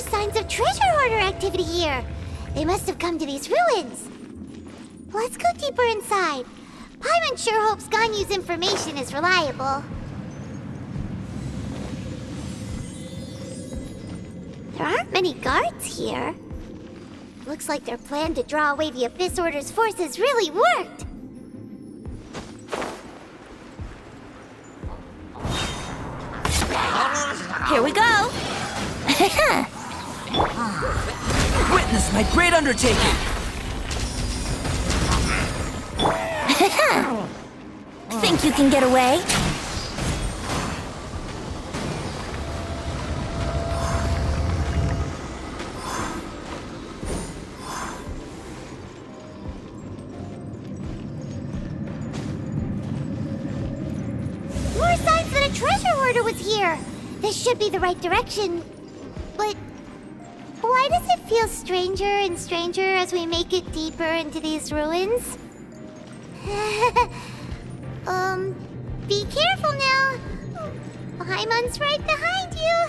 signs of treasure hoarder activity here. They must have come to these ruins. Let's go deeper inside. Paimon sure hopes Ganyu's information is reliable. There aren't many guards here. Looks like their plan to draw away the Abyss Order's forces really worked. Here we go! Witness my great undertaking! Think you can get away? More signs that a treasure hoarder was here. This should be the right direction. But why does it feel stranger and stranger as we make it deeper into these ruins? Be careful now. Paimon's right behind you.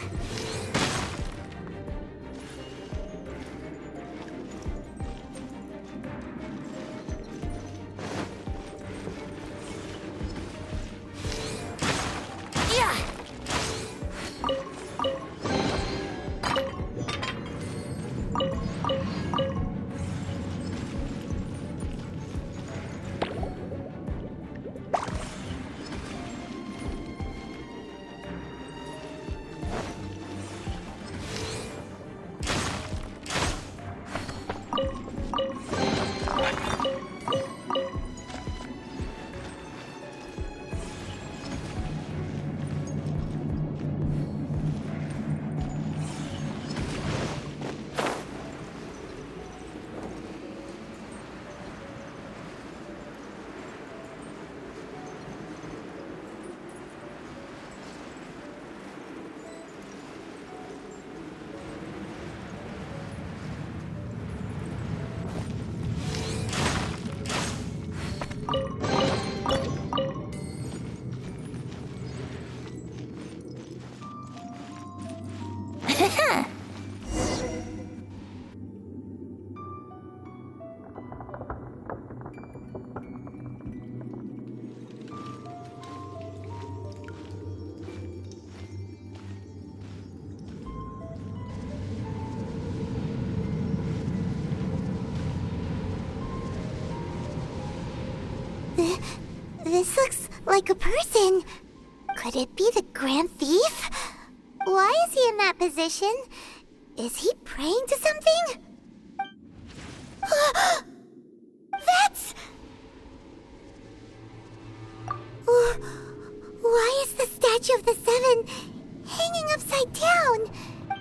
This looks like a person. Could it be the Grand Thief? Why is he in that position? Is he praying to something? That's... Why is the statue of the Seven hanging upside down?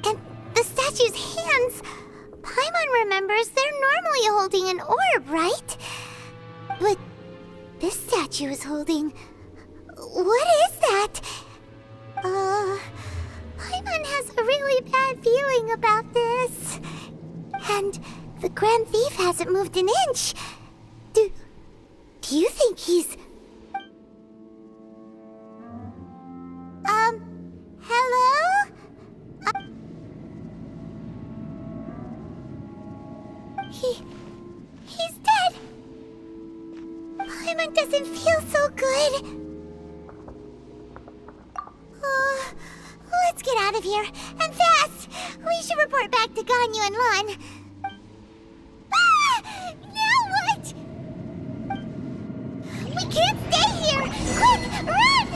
And the statue's hands... Paimon remembers they're normally holding an orb, right? But this statue is holding... What is that? Paimon has a really bad feeling about this. And the Grand Thief hasn't moved an inch. Do you think he's... Hello? He's dead. Paimon doesn't feel so good. Let's get out of here, and fast! We should report back to Ganyu and Lon. Ah! Now what? We can't stay here! Quick, run!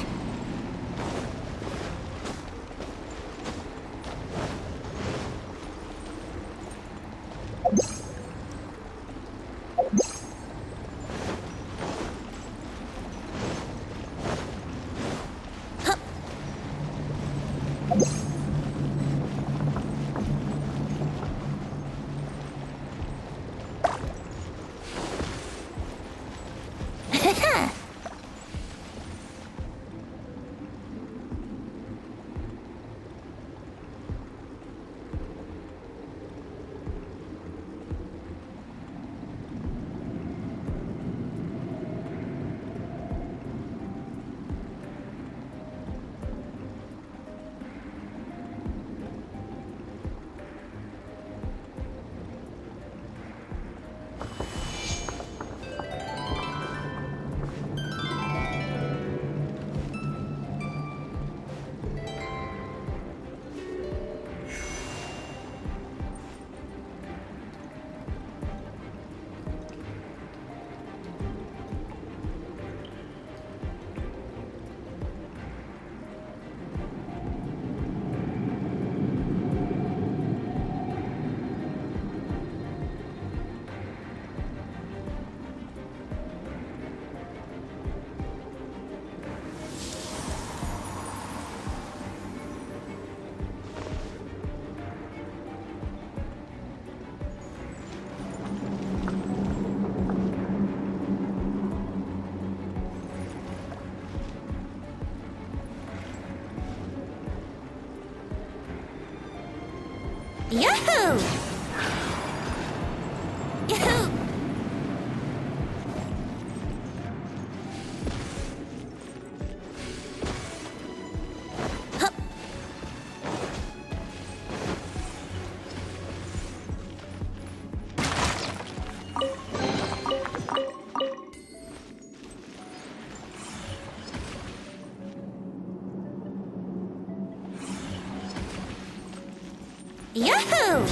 Yahoo! Yahoo! Hup. Yahoo!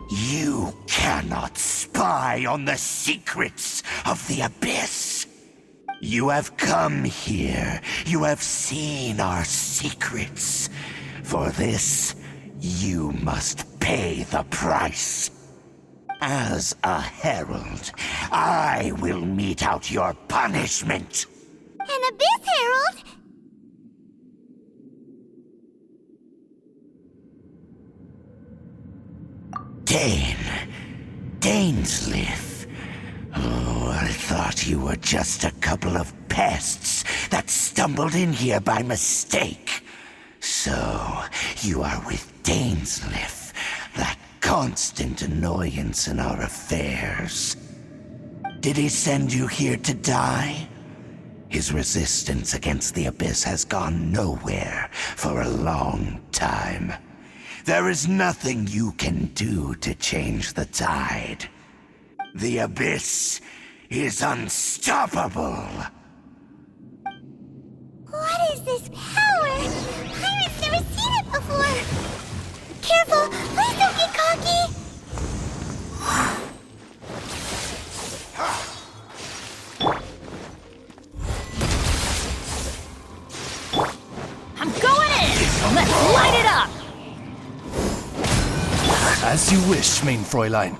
You cannot spy on the secrets of the Abyss. You have come here. You have seen our secrets. For this, you must pay the price. As a herald, I will mete out your punishment. An Abyss Herald? Dainsleif. Oh, I thought you were just a couple of pests that stumbled in here by mistake. So, you are with Dainsleif, that constant annoyance in our affairs. Did he send you here to die? His resistance against the Abyss has gone nowhere for a long time. There is nothing you can do to change the tide. The Abyss is unstoppable. What is this power? Pirates never seen it before. Careful, please don't get cocky. I'm going in! Let's light it up! As you wish, mein Fräulein.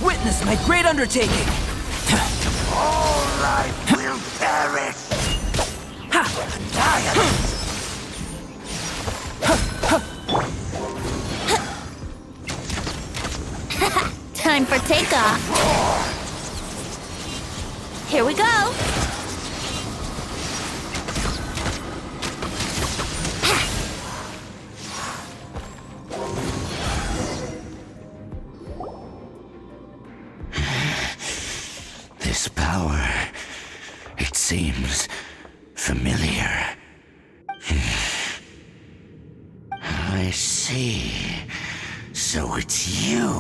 Witness my great undertaking! All life will perish. Time for takeoff. Here we go. This power, it seems familiar. I see. So it's you.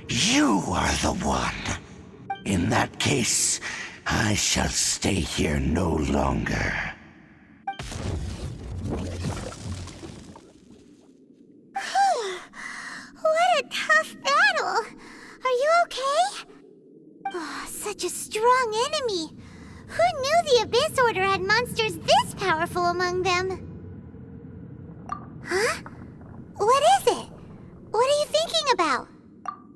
You are the one. In that case, I shall stay here no longer. What a tough battle. Are you okay? Oh, such a strong enemy. Who knew the Abyss Order had monsters this powerful among them? Huh? What is it? What are you thinking about?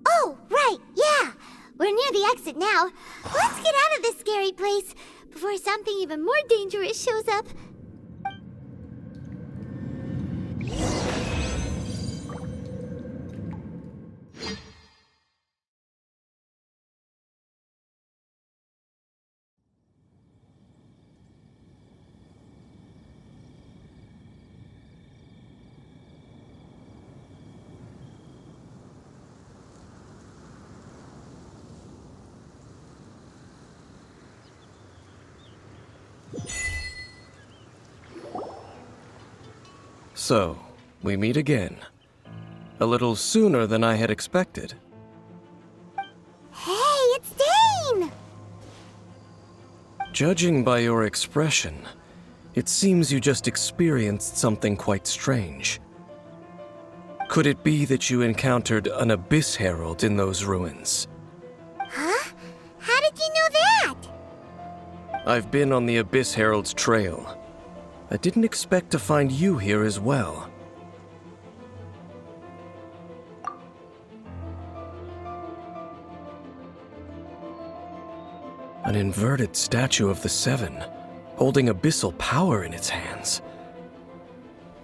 Oh, right, yeah. We're near the exit now. Let's get out of this scary place before something even more dangerous shows up. So, we meet again. A little sooner than I had expected. Hey, it's Dane! Judging by your expression, it seems you just experienced something quite strange. Could it be that you encountered an Abyss Herald in those ruins? I've been on the Abyss Herald's trail. I didn't expect to find you here as well. An inverted statue of the Seven, holding abyssal power in its hands.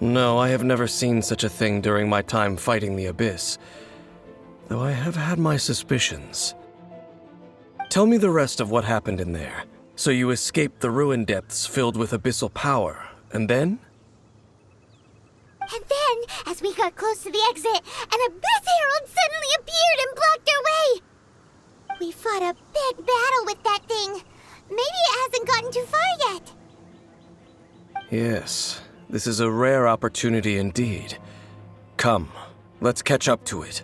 No, I have never seen such a thing during my time fighting the Abyss, though I have had my suspicions. Tell me the rest of what happened in there. So you escaped the ruin depths filled with abyssal power, and then? And then, as we got close to the exit, an Abyss Herald suddenly appeared and blocked our way! We fought a big battle with that thing. Maybe it hasn't gotten too far yet. Yes, this is a rare opportunity indeed. Come, let's catch up to it.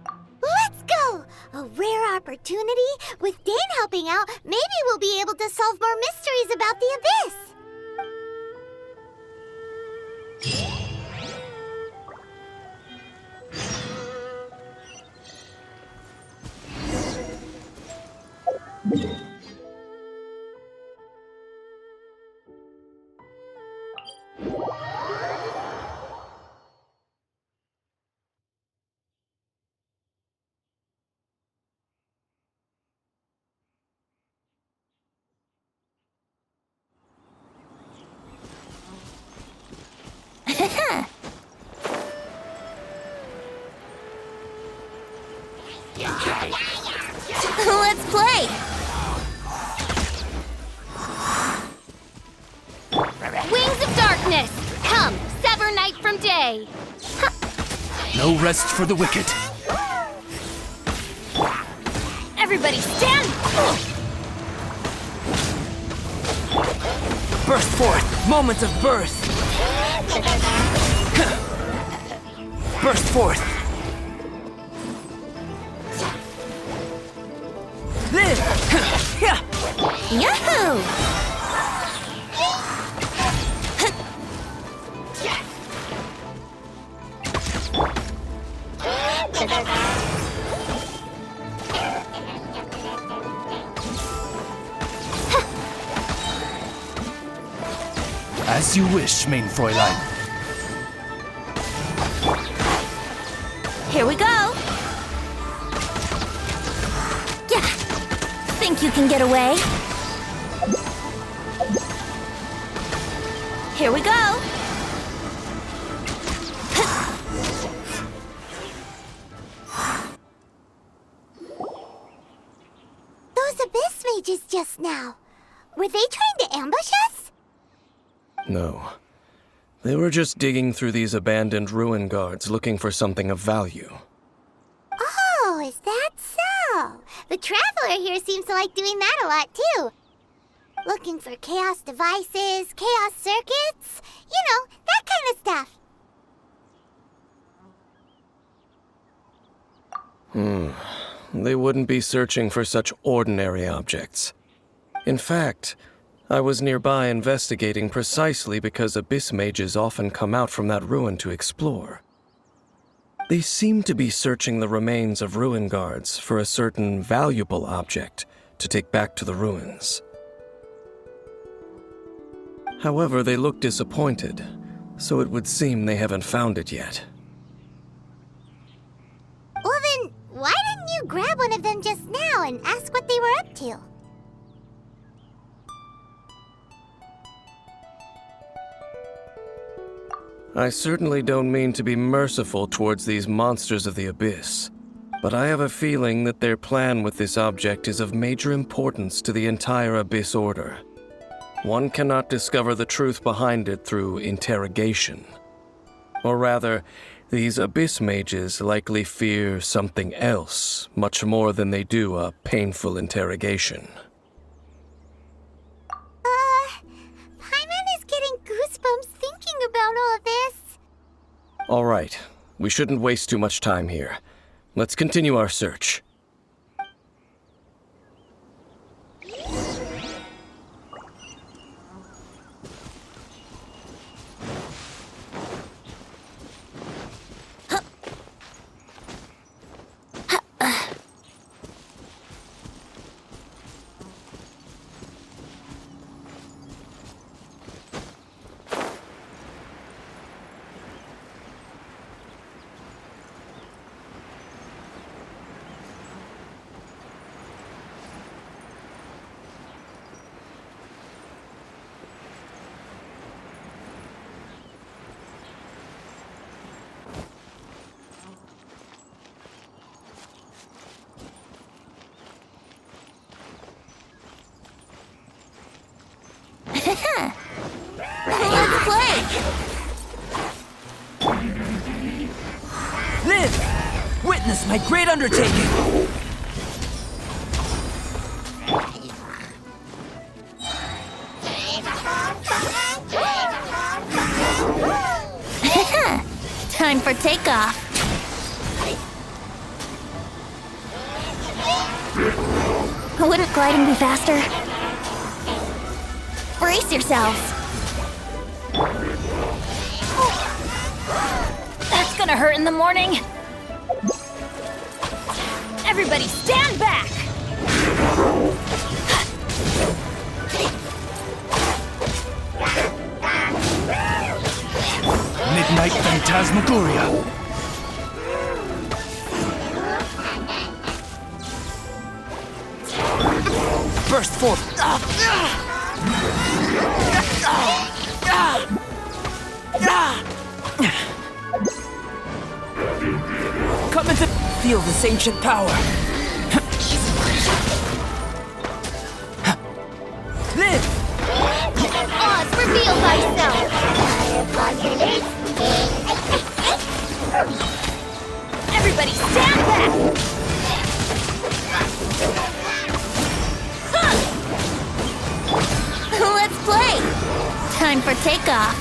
Let's go! A rare opportunity? With Dane helping out, maybe we'll be able to solve more mysteries about the Abyss. Let's play! Wings of Darkness! Come, sever night from day! No rest for the wicked. Everybody stand! Burst forth, moment of birth. Burst forth. Yahoo! As you wish, main Fräulein. Here we go! Yeah! Think you can get away? Here we go! Those Abyss mages just now. Were they trying to ambush us? No. They were just digging through these abandoned ruin guards looking for something of value. Oh, is that so? The Traveler here seems to like doing that a lot, too. Looking for chaos devices, chaos circuits, you know, that kind of stuff. They wouldn't be searching for such ordinary objects. In fact, I was nearby investigating precisely because Abyss mages often come out from that ruin to explore. They seem to be searching the remains of ruin guards for a certain valuable object to take back to the ruins. However, they look disappointed, so it would seem they haven't found it yet. Well then, why didn't you grab one of them just now and ask what they were up to? I certainly don't mean to be merciful towards these monsters of the Abyss, but I have a feeling that their plan with this object is of major importance to the entire Abyss Order. One cannot discover the truth behind it through interrogation. Or rather, these Abyss mages likely fear something else much more than they do a painful interrogation. Paimon is getting goosebumps thinking about all of this. All right, we shouldn't waste too much time here. Let's continue our search. Live! Witness my great undertaking! Time for takeoff. Wouldn't gliding be faster? Brace yourselves. That's gonna hurt in the morning. Everybody stand back! Midnight Phantasmagoria. Burst forth! Come into feel this ancient power. Live! Oz, reveal thyself! Everybody stand back! Let's play! Time for takeoff.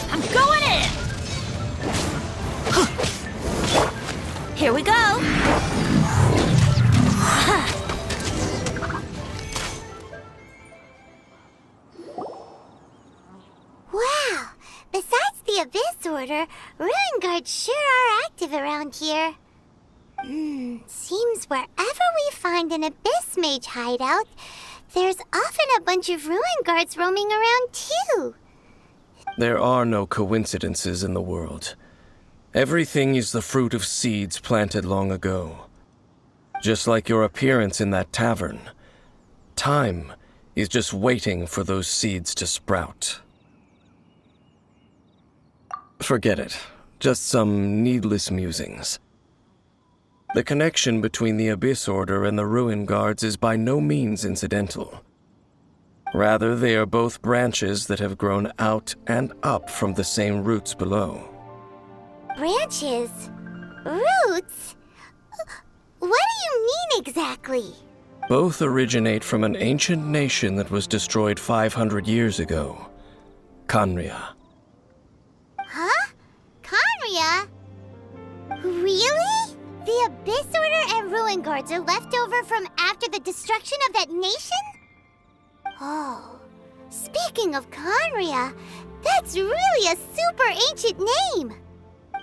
I'm going in! Here we go! Wow! Besides the Abyss Order, Ruin Guards sure are active around here. Seems wherever we find an Abyss Mage hideout, there's often a bunch of Ruin Guards roaming around too. There are no coincidences in the world. Everything is the fruit of seeds planted long ago. Just like your appearance in that tavern, time is just waiting for those seeds to sprout. Forget it. Just some needless musings. The connection between the Abyss Order and the Ruin Guards is by no means incidental. Rather, they are both branches that have grown out and up from the same roots below. Branches? Roots? What do you mean exactly? Both originate from an ancient nation that was destroyed 500 years ago, Khaenri'ah. Huh? Khaenri'ah? Really? The Abyss Order and Ruin Guards are left over from after the destruction of that nation? Oh, speaking of Khaenri'ah, that's really a super ancient name.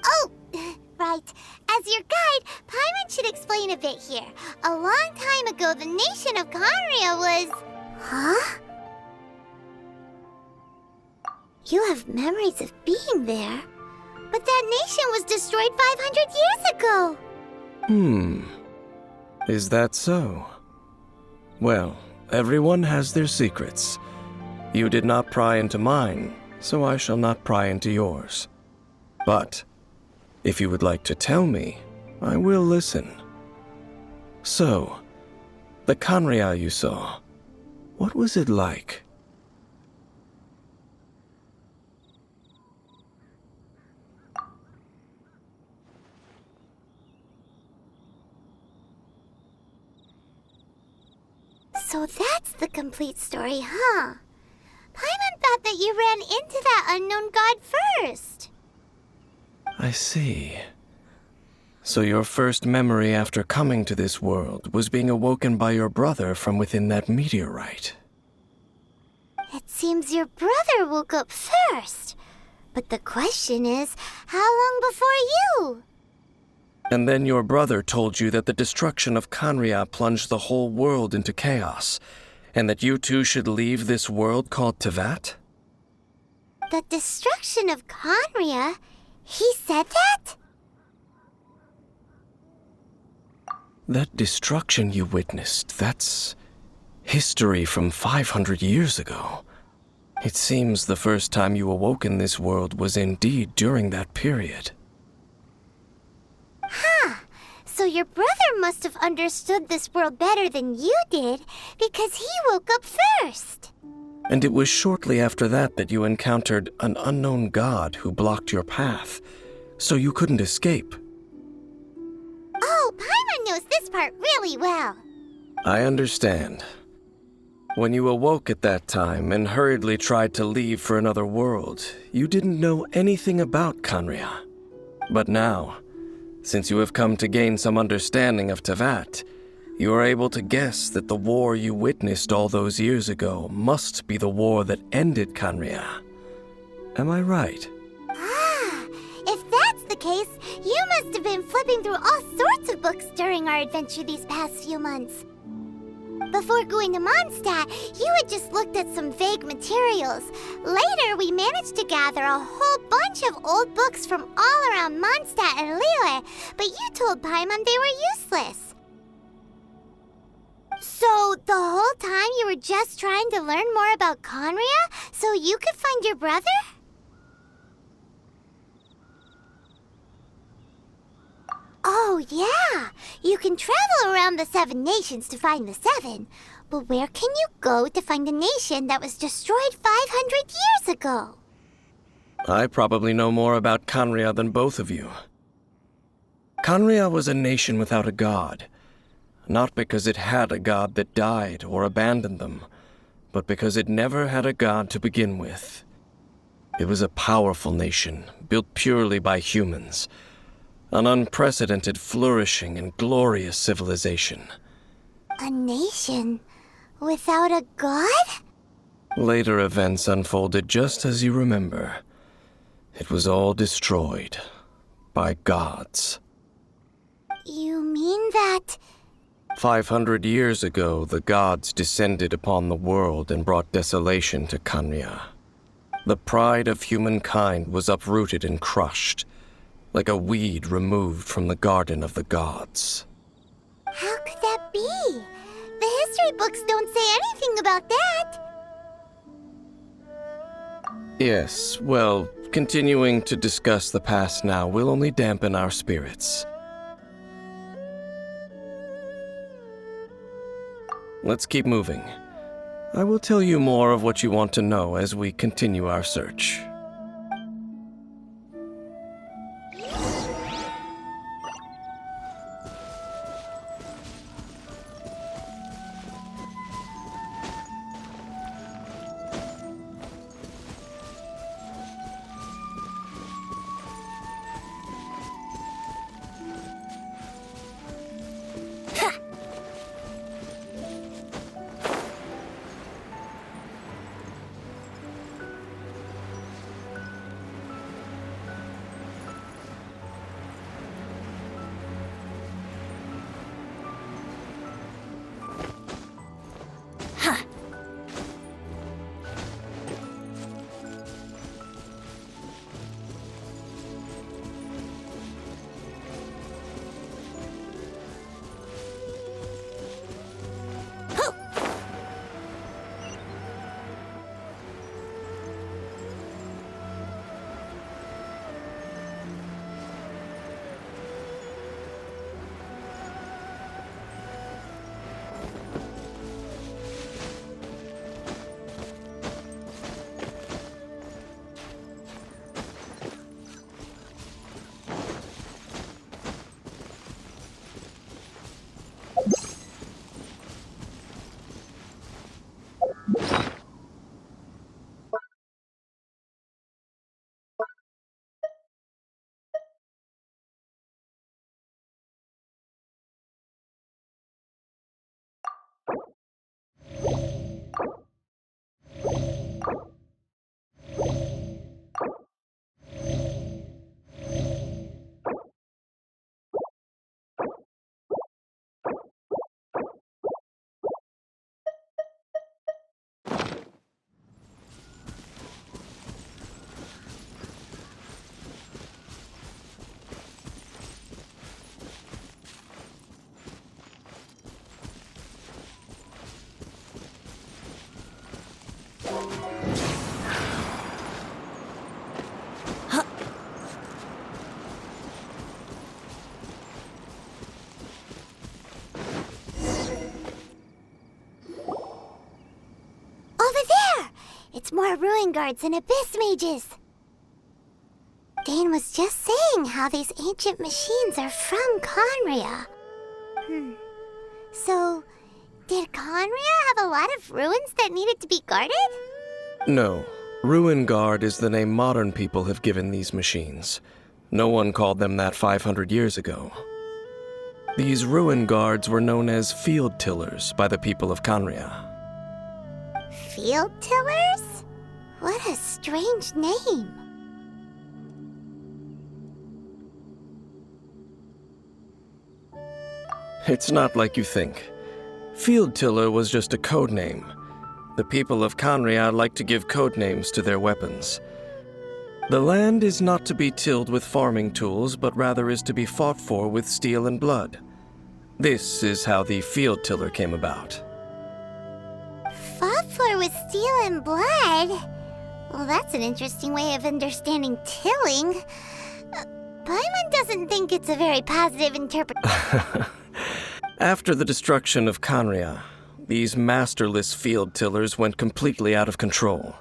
Oh, right. As your guide, Paimon should explain a bit here. A long time ago, the nation of Khaenri'ah was... Huh? You have memories of being there. But that nation was destroyed 500 years ago. Is that so? Well, everyone has their secrets. You did not pry into mine, so I shall not pry into yours. But if you would like to tell me, I will listen. So, the Khaenri'ah you saw, what was it like? So that's the complete story, huh? Paimon thought that you ran into that unknown god first. I see. So your first memory after coming to this world was being awoken by your brother from within that meteorite. It seems your brother woke up first. But the question is, how long before you? And then your brother told you that the destruction of Khaenri'ah plunged the whole world into chaos, and that you two should leave this world called Teyvat? The destruction of Khaenri'ah? He said that? That destruction you witnessed, that's History from 500 years ago. It seems the first time you awoke in this world was indeed during that period. So your brother must have understood this world better than you did, because he woke up first. And it was shortly after that that you encountered an unknown god who blocked your path, so you couldn't escape. Oh, Paimon knows this part really well. I understand. When you awoke at that time and hurriedly tried to leave for another world, you didn't know anything about Khaenri'ah. But now, since you have come to gain some understanding of Teyvat, you are able to guess that the war you witnessed all those years ago must be the war that ended Khaenri'ah. Am I right? If that's the case, you must have been flipping through all sorts of books during our adventure these past few months. Before going to Mondstadt, you had just looked at some vague materials. Later, we managed to gather a whole bunch of old books from all around Mondstadt and Liyue, but you told Paimon they were useless. So, the whole time you were just trying to learn more about Khaenri'ah so you could find your brother? Oh, yeah! You can travel around the 7 nations to find the 7. But where can you go to find a nation that was destroyed 500 years ago? I probably know more about Khaenri'ah than both of you. Khaenri'ah was a nation without a god. Not because it had a god that died or abandoned them, but because it never had a god to begin with. It was a powerful nation, built purely by humans. An unprecedented, flourishing, and glorious civilization. A nation without a god? Later events unfolded just as you remember. It was all destroyed by gods. You mean that... 500 years ago, the gods descended upon the world and brought desolation to Khaenri'ah. The pride of humankind was uprooted and crushed, like a weed removed from the garden of the gods. How could that be? The history books don't say anything about that. Yes, well, continuing to discuss the past now will only dampen our spirits. Let's keep moving. I will tell you more of what you want to know as we continue our search. It's more ruin guards and abyss mages. Dane was just saying how these ancient machines are from Conria. So, did Conria have a lot of ruins that needed to be guarded? No. Ruin Guard is the name modern people have given these machines. No one called them that 500 years ago. These Ruin Guards were known as Field Tillers by the people of Conria. Field tillers? What a strange name. It's not like you think. Field Tiller was just a code name. The people of Conria like to give code names to their weapons. The land is not to be tilled with farming tools, but rather is to be fought for with steel and blood. This is how the Field Tiller came about. Fought for with steel and blood? Well, that's an interesting way of understanding tilling. Paimon doesn't think it's a very positive interpretation. After the destruction of Conria, these masterless field tillers went completely out of control.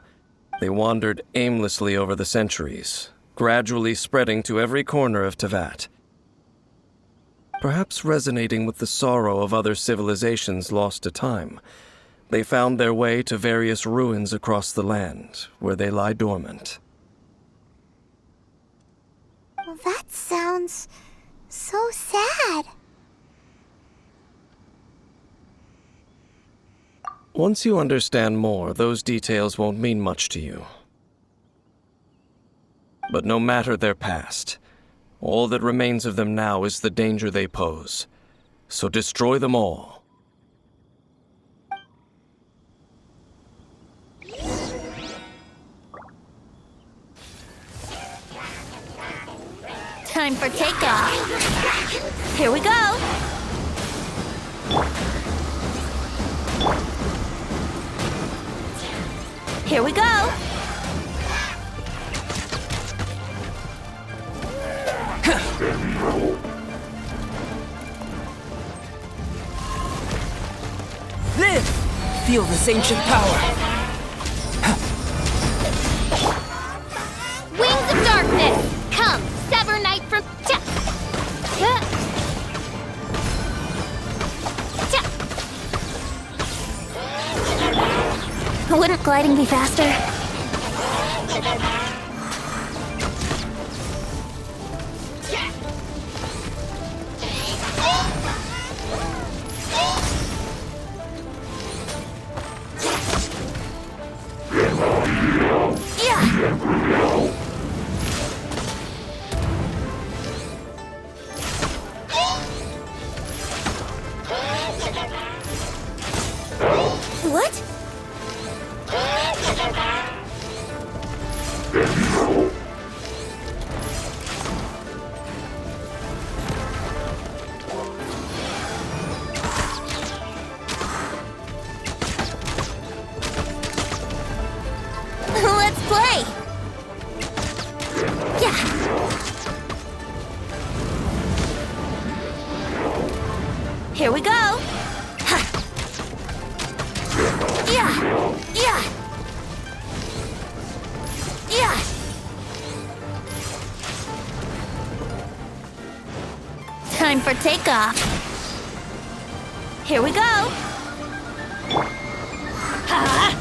They wandered aimlessly over the centuries, gradually spreading to every corner of Teyvat. Perhaps resonating with the sorrow of other civilizations lost to time, they found their way to various ruins across the land, where they lie dormant. Well, that sounds so sad. Once you understand more, those details won't mean much to you. But no matter their past, all that remains of them now is the danger they pose. So destroy them all. Time for takeoff. Here we go. Here we go. Live! Feel this ancient power. Wings of darkness, come, sever night from. Wouldn't gliding be faster? What? Let's play! Yeah! Here we go! Ha! Yeah! Yeah! Yeah! Time for takeoff. Here we go! Ha!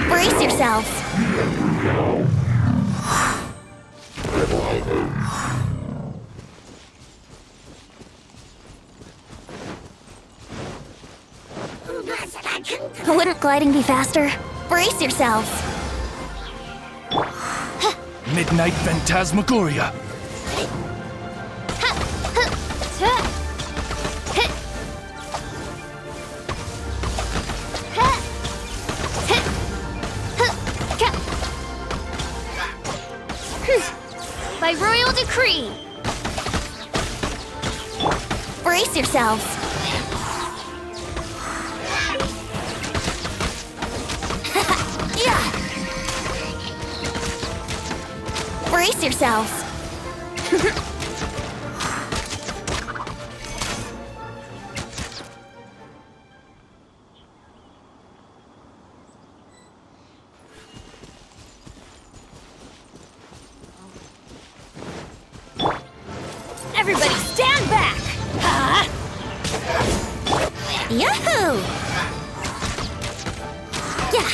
Brace yourselves! Wouldn't gliding be faster? Brace yourselves! Midnight Phantasmagoria. By royal decree! Brace yourselves! Yeah! Brace yourselves! Everybody stand back! Huh? Yahoo! Yeah.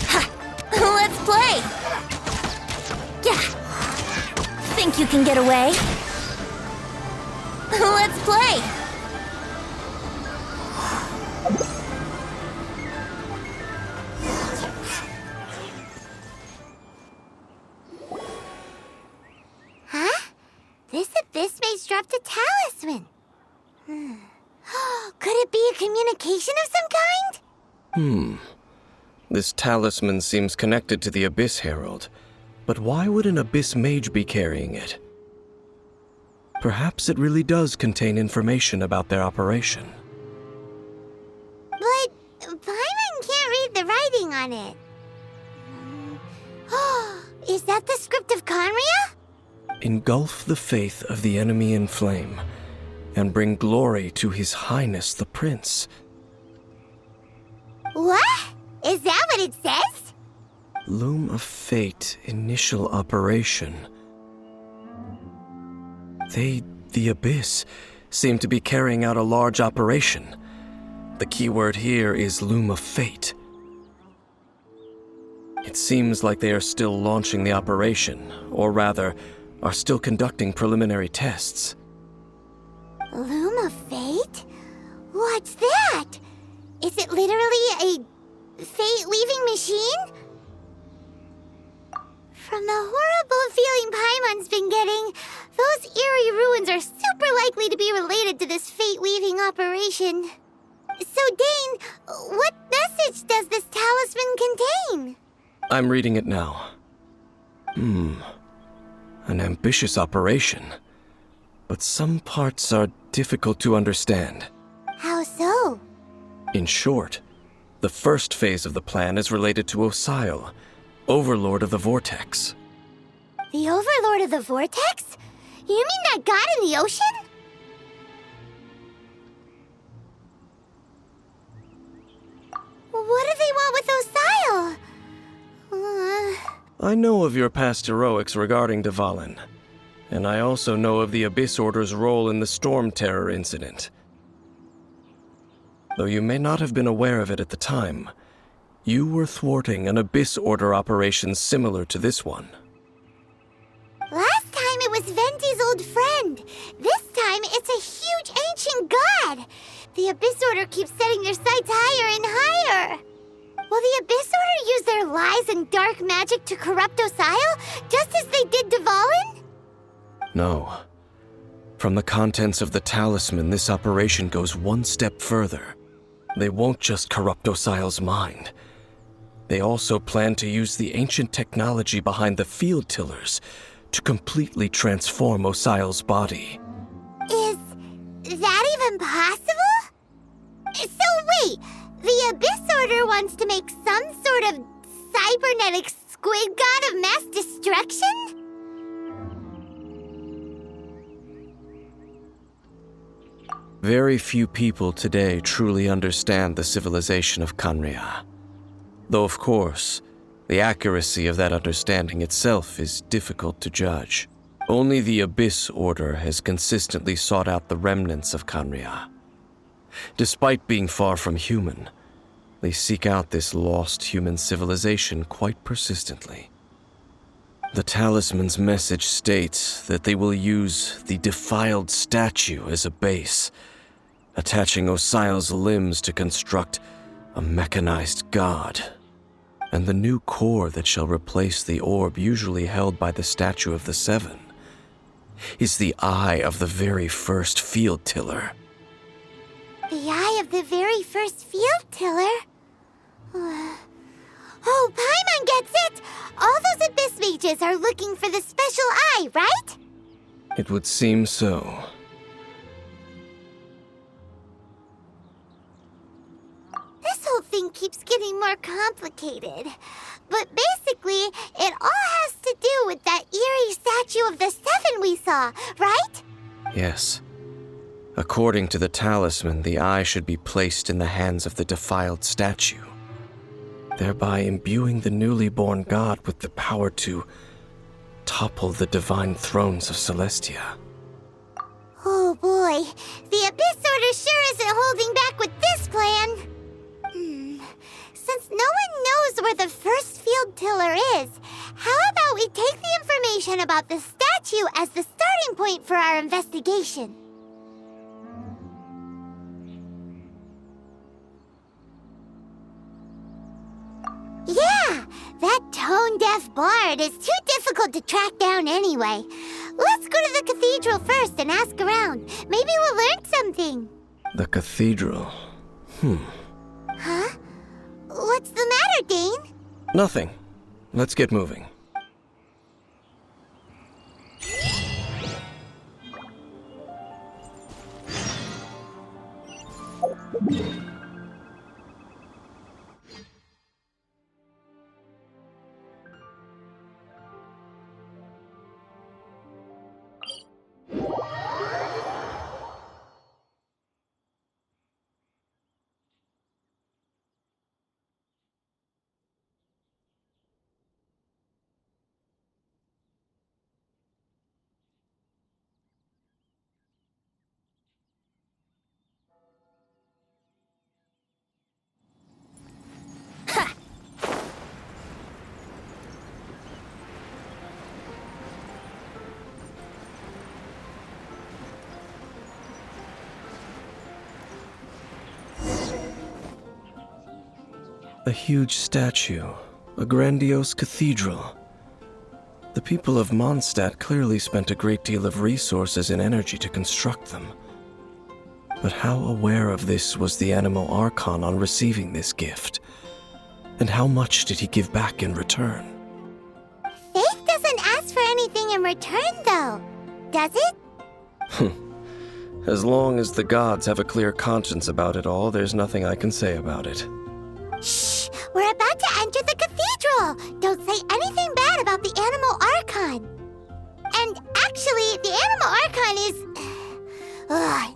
Ha. Let's play. Yeah. Think you can get away? Let's play. Huh? This abyss mage dropped a talisman. Could it be a communication of some kind? This talisman seems connected to the Abyss Herald, but why would an Abyss Mage be carrying it? Perhaps it really does contain information about their operation. But Paimon can't read the writing on it. Is that the script of Conria? Engulf the faith of the enemy in flame, and bring glory to His Highness the Prince. What? Is that what it says? Loom of Fate initial operation. They, the Abyss, seem to be carrying out a large operation. The keyword here is Loom of Fate. It seems like they are still launching the operation, or rather, are still conducting preliminary tests. Loom of Fate? What's that? Is it literally a fate-weaving machine? From the horrible feeling Paimon's been getting, those eerie ruins are super likely to be related to this fate-weaving operation. So, Dane, what message does this talisman contain? I'm reading it now. An ambitious operation. But some parts are difficult to understand. How so? In short, the first phase of the plan is related to Osile, Overlord of the Vortex. The Overlord of the Vortex? You mean that god in the ocean? What do they want with Osile? I know of your past heroics regarding Dvalin, and I also know of the Abyss Order's role in the Storm Terror incident. Though you may not have been aware of it at the time, you were thwarting an Abyss Order operation similar to this one. Last time it was Venti's old friend. This time it's a huge ancient god. The Abyss Order keeps setting their sights higher and higher. Will the Abyss Order use their lies and dark magic to corrupt Osile, just as they did Dvalin? No. From the contents of the talisman, this operation goes one step further. They won't just corrupt Osile's mind. They also plan to use the ancient technology behind the field tillers to completely transform Osile's body. Is that even possible? So wait, the Abyss Order wants to make some sort of cybernetic squid god of mass destruction? Very few people today truly understand the civilization of Conria. Though, of course, the accuracy of that understanding itself is difficult to judge. Only the Abyss Order has consistently sought out the remnants of Conria. Despite being far from human, they seek out this lost human civilization quite persistently. The talisman's message states that they will use the defiled statue as a base, attaching Osile's limbs to construct a mechanized god. And the new core that shall replace the orb usually held by the Statue of the Seven is the eye of the very first field tiller. The eye of the very first field tiller? Oh, Paimon gets it! All those Abyss mages are looking for the special eye, right? It would seem so. This whole thing keeps getting more complicated. But basically, it all has to do with that statue of the seven we saw, right? Yes. According to the talisman, the eye should be placed in the hands of the defiled statue, thereby imbuing the newly born god with the power to topple the divine thrones of Celestia. Oh boy, the Abyss Order sure isn't holding back with this plan. Since no one knows where the first field pillar is, how about we take the information about the statue as the starting point for our investigation? Yeah, that tone-deaf bard is too difficult to track down anyway. Let's go to the cathedral first and ask around. Maybe we'll learn something. The cathedral. Huh? What's the matter, Dane? Nothing. Let's get moving. A huge statue, a grandiose cathedral. The people of Mondstadt clearly spent a great deal of resources and energy to construct them. But how aware of this was the Animo Archon on receiving this gift? And how much did he give back in return? Faith doesn't ask for anything in return, though, does it? As long as the gods have a clear conscience about it all, there's nothing I can say about it. Shh! We're about to enter the cathedral! Don't say anything bad about the Animo Archon! And actually, the Animo Archon is...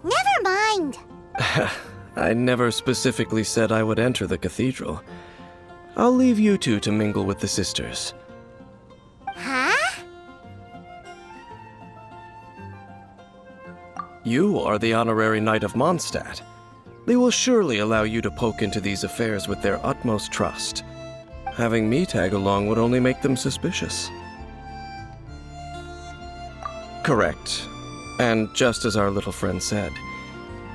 never mind! I never specifically said I would enter the cathedral. I'll leave you two to mingle with the sisters. Huh? You are the honorary knight of Mondstadt. They will surely allow you to poke into these affairs with their utmost trust. Having me tag along would only make them suspicious. Correct. And just as our little friend said,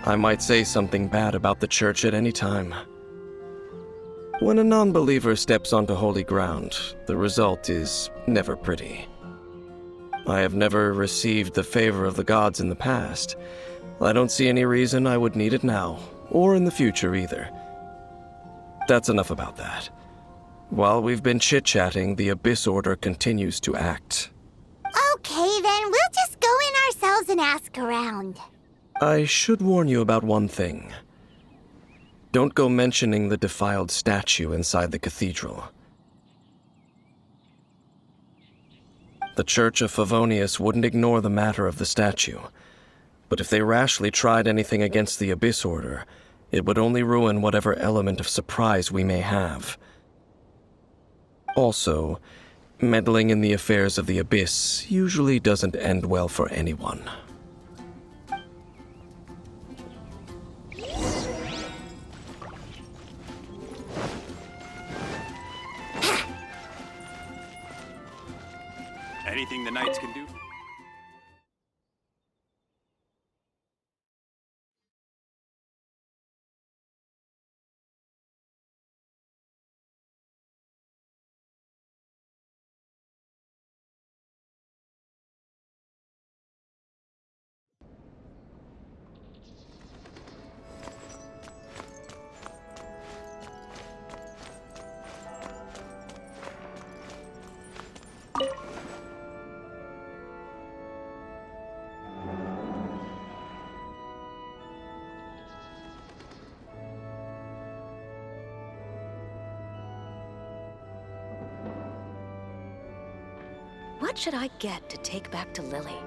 I might say something bad about the church at any time. When a non-believer steps onto holy ground, the result is never pretty. I have never received the favor of the gods in the past. I don't see any reason I would need it now, or in the future either. That's enough about that. While we've been chit-chatting, the Abyss Order continues to act. Okay, then we'll just go in ourselves and ask around. I should warn you about one thing. Don't go mentioning the defiled statue inside the cathedral. The Church of Favonius wouldn't ignore the matter of the statue, but if they rashly tried anything against the Abyss Order, it would only ruin whatever element of surprise we may have. Also, meddling in the affairs of the Abyss usually doesn't end well for anyone. Anything the knights can do? What should I get to take back to Lily?